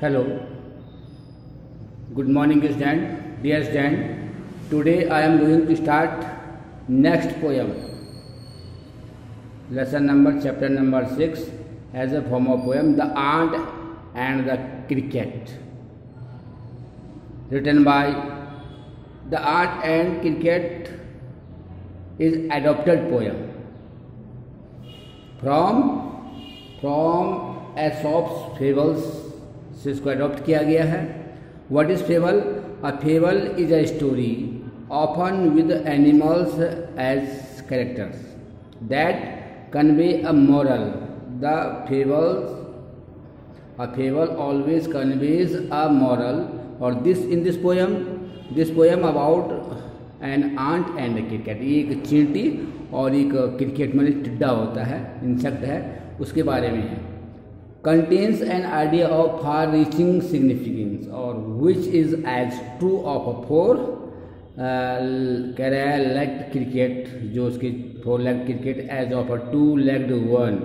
Hello, good morning student, dear student. Today I am going to start next poem, lesson number chapter number 6 as a form of poem, The Ant and the Cricket, written by The Ant and Cricket is adopted poem from Aesop's fables से इसको adopt किया गया है. What is fable? A fable is a story often with animals as characters that convey a moral. The fable always conveys a moral. और this poem about an ant and a cricket. एक चींटी और एक cricket में टिड्डा होता है, insect है, उसके बारे में है. Contains an idea of far-reaching significance, or which is as true of a four-legged cricket, जो उसकी four-legged cricket, as of a two-legged one.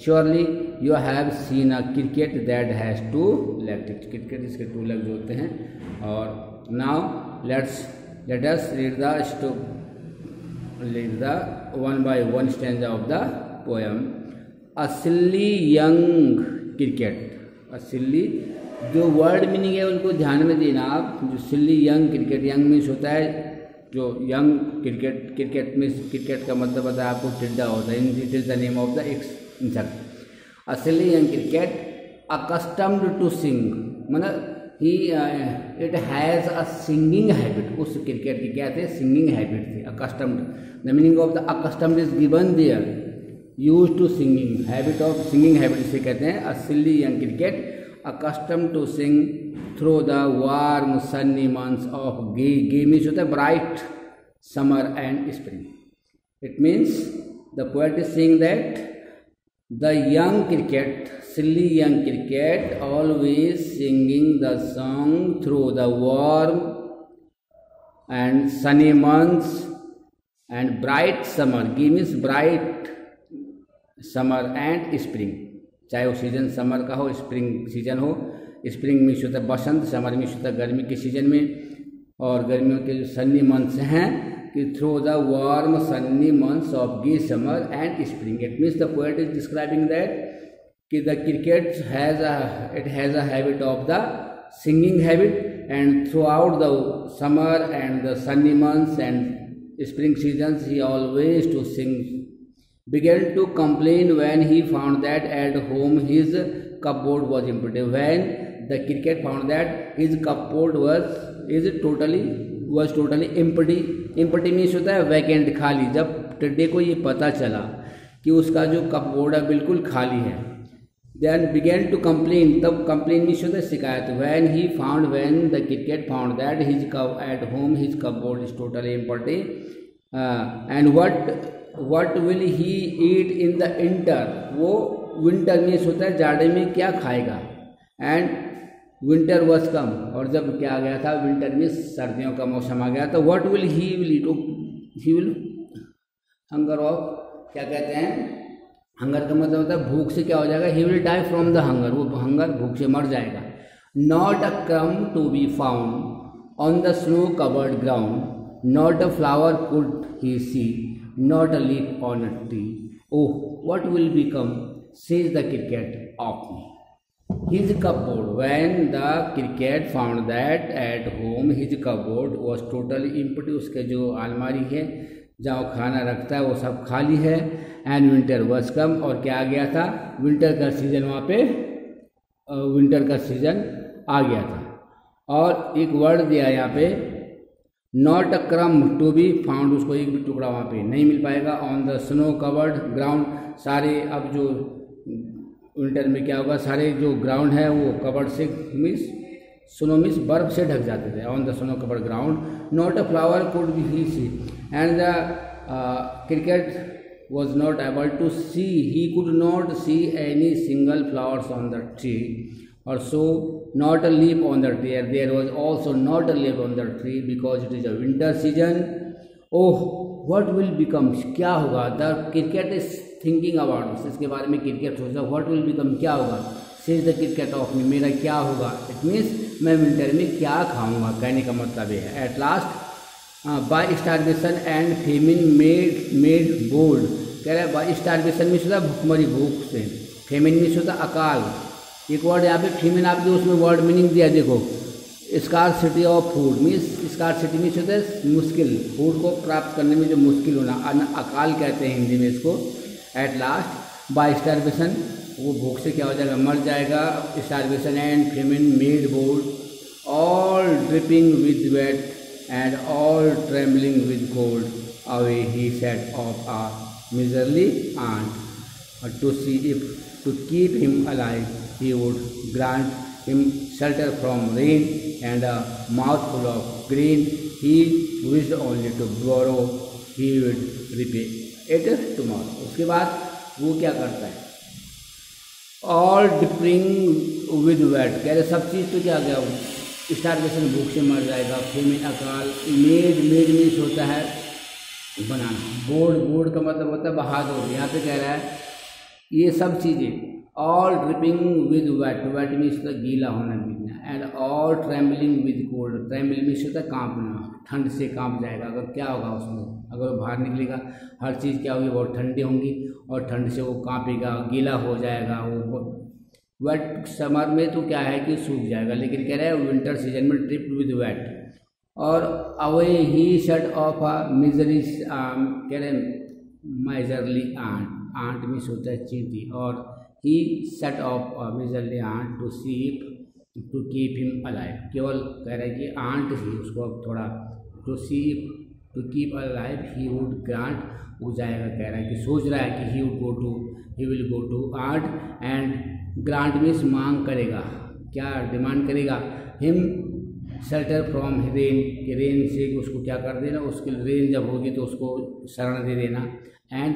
Surely you have seen a cricket that has two legs. cricket इसके two legs होते हैं. और now let us read the one by one stanza of the poem. A silly young cricket. A silly, जो word meaning है उनको ध्यान में देना आप. जो सिल्ली यंग क्रिकेट, यंग मीन्स होता है जो यंग क्रिकेट में क्रिकेट का मतलब होता है आपको टिड्डा होता है. It is the name of the insect. A silly young cricket accustomed to sing, मतलब he it has a singing habit. उस क्रिकेट की क्या थे? सिंगिंग हैबिट थी. Accustomed, the meaning of the accustomed is given there. Use to singing, habit of singing habit इसे कहते हैं. A silly young cricket accustom to sing through the warm sunny months of gay means होता है bright summer and spring. It means the poet is saying that the young cricket, silly young cricket always singing the song through the warm and sunny months and bright summer. Gay means bright summer and spring, चाहे वो season summer का हो, spring season हो. Spring means होता है बसंत, summer means होता है गर्मी के सीजन में, और गर्मियों के जो सन्नी मंथ्स हैं कि through the warm sunny months of gay summer and spring. It means the poet is describing that कि the cricket has a habit of the singing habit, and throughout the summer and the sunny months and spring seasons he always to sing. Began to complain when he found that at home his cupboard was empty. When the cricket found that his cupboard was totally empty. empty means होता है vacant, खाली. जब टिड्डे को ये पता चला कि उसका जो कपबोर्ड है बिल्कुल खाली है, then began to complain. तब complain means होता है शिकायत. when the cricket found that at home his cupboard is totally empty, and what will he eat in the winter. वो winter means होता है जाड़े में क्या खाएगा. and winter was come, और जब क्या आ गया था winter means सर्दियों का मौसम आ गया, तो what will he eat. he will hunger of, क्या कहते हैं, हंगर का मतलब होता है भूख से क्या हो जाएगा. He will die from the hunger, वो हंगर भूख से मर जाएगा. Not a crumb to be found on the snow covered ground, not a flower could he see, not a leaf on a tree. Oh what will become says the cricket of me. His cupboard, when the cricket found that at home his cupboard was totally empty. उसके जो अलमारी है जहाँ खाना रखता है वो सब खाली है. एंड विंटर वॉज कम, और क्या आ गया था, विंटर का सीजन. वहाँ पे विंटर का सीजन आ गया था. और एक वर्ड दिया यहाँ पे, not a crumb to be found, उसको एक भी टुकड़ा वहाँ पे नहीं मिल पाएगा. On the snow covered ground, सारे अब जो विंटर में क्या होगा, सारे जो ग्राउंड है वो कवर्ड से मीन्स स्नो मीन्स बर्फ से ढक जाते थे. On the snow covered ground not a flower could be he see, and the cricket was not able to see, he could not see any single flowers on the tree, or so not a leaf on the tree. There was also not a leaf on the tree because it is a winter season. Oh what will become, क्या होगा. the cricket is thinking about this, इसके बारे में cricket सोच रहा. what will become, क्या होगा. Says the cricket of मी, मेरा क्या होगा, इट मीन्स मैं विंटर में क्या खाऊंगा, कहने का मतलब ये है। At last by starvation and famine made bold, कह रहा है बाय स्टारवेशन मीन्स होता है भुखमरी, भूख से, फेमिन मीन्स होता है अकाल। एक वर्ड यहाँ पे फेमिन आपके उसमें वर्ड मीनिंग दिया, देखो scarcity of food means, scarcity means होता है मुश्किल, फूड को प्राप्त करने में जो मुश्किल होना, अकाल कहते हैं हिंदी में इसको। एट लास्ट बाय स्टारवेशन, वो भूख से क्या हो जाएगा, मर जाएगा। Starvation and famine made bold, all dripping with wet and all trembling with cold, away he set off a miserly aunt, to see if to keep him alive he would grant him shelter from rain and a mouthful of grain he wished only to borrow he would repay it tomorrow। उसके बाद वो क्या करता है, all dripping with wet, कह रहे सब चीज़ तो क्या गया वो, स्टारवेशन भूख से मर जाएगा। फेमिन अकाल, मेड मीन्स होता है बनाना, बोर्ड का मतलब होता है बहादुर। यहाँ पे कह रहा है ये सब चीज़ें, all dripping with wet, wet means होता है गीला होना, भीगना। And all trembling with cold, tremble means होता है कांपना, ठंड से कांप जाएगा। अगर क्या होगा उसमें, अगर वो बाहर निकलेगा हर चीज़ क्या होगी, बहुत ठंडी होंगी और ठंड से वो कांपेगा, गीला हो जाएगा। वो वेट समर में तो क्या है कि सूख जाएगा, लेकिन कह रहा है विंटर सीजन में ड्रिप विद वेट। और away he sought of a misery, कह रहे माइजरली आंट, आंट मीन्स होता है चींटी, और he sought of a miserly ant to see to keep him alive, केवल कह रहा है कि आंट ही उसको अब थोड़ा, to see to keep alive he would grant, वो जाएगा, कह रहा है कि सोच रहा है कि he will go to aunt and grant means मांग करेगा, क्या डिमांड करेगा, हिम शेल्टर फ्रॉम रेन, कि रेन से उसको क्या कर देना, उसकी रेन जब होगी तो उसको शरण दे देना। And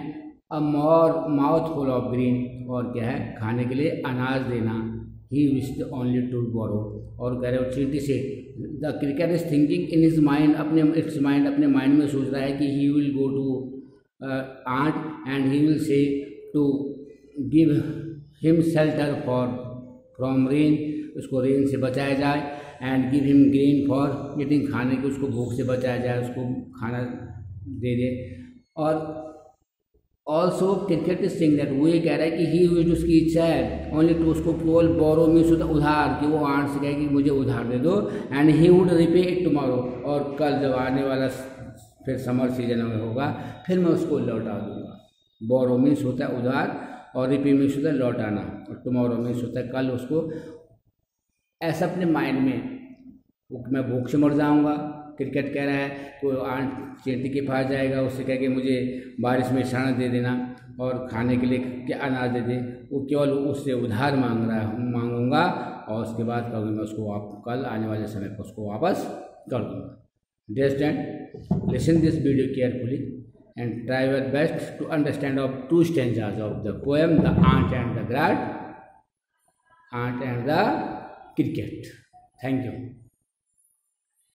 a mouthful of grain, और क्या है खाने के लिए अनाज देना। He wished only to borrow, और कह रहे हो चींटी से, the cricket is thinking in his mind, अपने माइंड में सोच रहा है कि he will go to aunt and he will say to give him shelter from rain, उसको रेन से बचाया जाए। And give him grain for eating, खाने के उसको भूख से बचाया जाए, उसको खाना दे दे। और also cricket is sing that, वो ये कह रहा है कि ही विश, उसकी इच्छा है, ओनली टू, उसको केवल बोरो मीन्स होता उधार, कि वो आंट से कहे कि मुझे उधार दे दो। And he would repay it tomorrow, और कल जब आने वाला फिर समर सीजन में होगा फिर मैं उसको लौटा दूंगा। बोरो मीन्स होता है उधार, और रिपे मीन्स होता है लौटाना, और टुमारो मीन्स होता है कल। उसको ऐसा अपने माइंड में, मैं भूख से मर जाऊंगा, क्रिकेट कह रहा है, तो आंट चींटी के पास जाएगा, उससे कह के मुझे बारिश में शरण दे देना और खाने के लिए क्या अनाज दे दे, वो केवल उससे उधार मांगूंगा, और उसके बाद कल मैं उसको कल आने वाले समय पर उसको वापस कर दूँगा। Dear student, listen this video carefully and try your best to understand of two stanzas of the poem The Ant and the Cricket. Thank you.